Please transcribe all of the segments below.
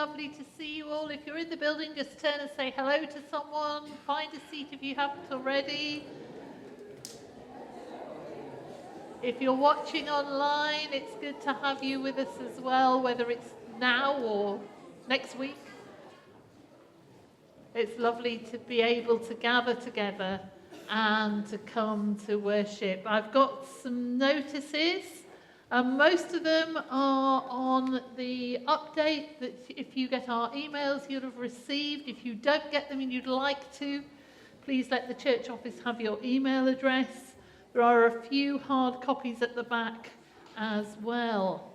lovely to see you all. If you're in the building, just turn and say hello to someone. Find a seat if you haven't already. If you're watching online, it's good to have you with us as well, whether it's now or next week. It's lovely to be able to gather together and to come to worship. I've got some notices. Most of them are on the update that if you get our emails, you'll have received. If you don't get them and you'd like to, please let the church office have your email address. There are a few hard copies at the back as well.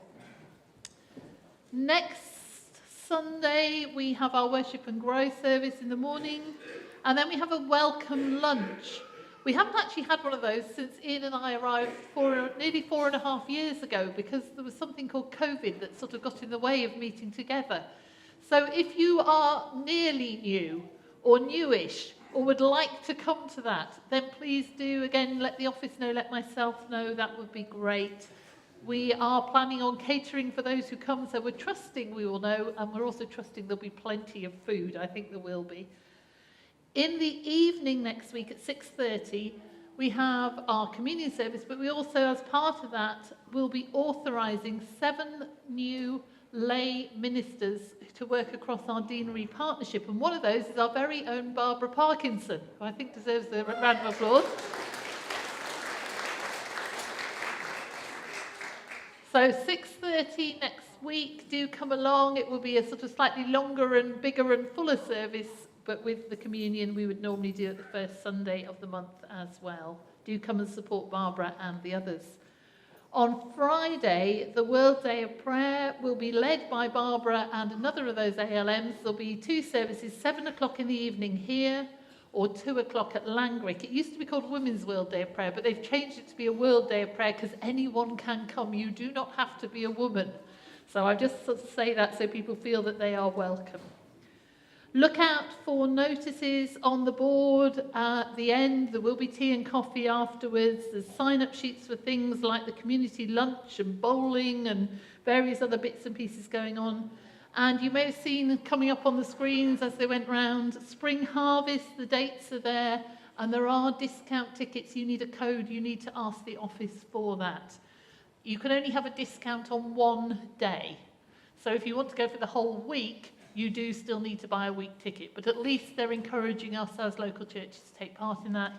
Next Sunday, we have our worship and growth service in the morning, and then we have a welcome lunch. We haven't actually had one of those since Ian and I arrived nearly 4.5 years ago, because there was something called COVID that sort of got in the way of meeting together. So if you are nearly new or newish or would like to come to that, then please do, again, let the office know, let myself know, that would be great. We are planning on catering for those who come, so we're trusting we will know, and we're also trusting there'll be plenty of food. I think there will be. In the evening next week at 6:30, we have our communion service, but we also, as part of that, will be authorising 7 new lay ministers to work across our deanery partnership. And one of those is our very own Barbara Parkinson, who I think deserves a round of applause. So 6:30 next week, do come along. It will be a sort of slightly longer and bigger and fuller service, but with the communion we would normally do at the first Sunday of the month as well. Do come and support Barbara and the others. On Friday, the World Day of Prayer will be led by Barbara and another of those ALMs. There'll be 2 services, 7 o'clock in the evening here, or 2 o'clock at Langrick. It used to be called Women's World Day of Prayer, but they've changed it to be a World Day of Prayer because anyone can come. You do not have to be a woman. So I just sort of say that so people feel that they are welcome. Look out for notices on the board at the end. There will be tea and coffee afterwards. There's sign-up sheets for things like the community lunch and bowling and various other bits and pieces going on. And you may have seen coming up on the screens as they went round, Spring Harvest, the dates are there, and there are discount tickets. You need a code, you need to ask the office for that. You can only have a discount on one day. So if you want to go for the whole week, you do still need to buy a week ticket, but at least they're encouraging us as local churches to take part in that.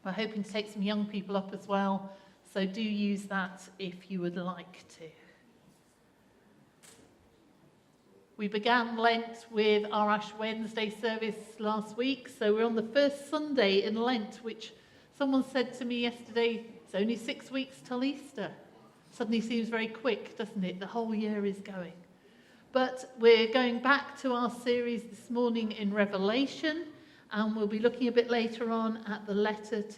We're hoping to take some young people up as well, so do use that if you would like to. We began Lent with our Ash Wednesday service last week, so we're on the first Sunday in Lent, which someone said to me yesterday, it's only 6 weeks till Easter. Suddenly seems very quick, doesn't it? The whole year is going. But we're going back to our series this morning in Revelation, and we'll be looking a bit later on at the letter to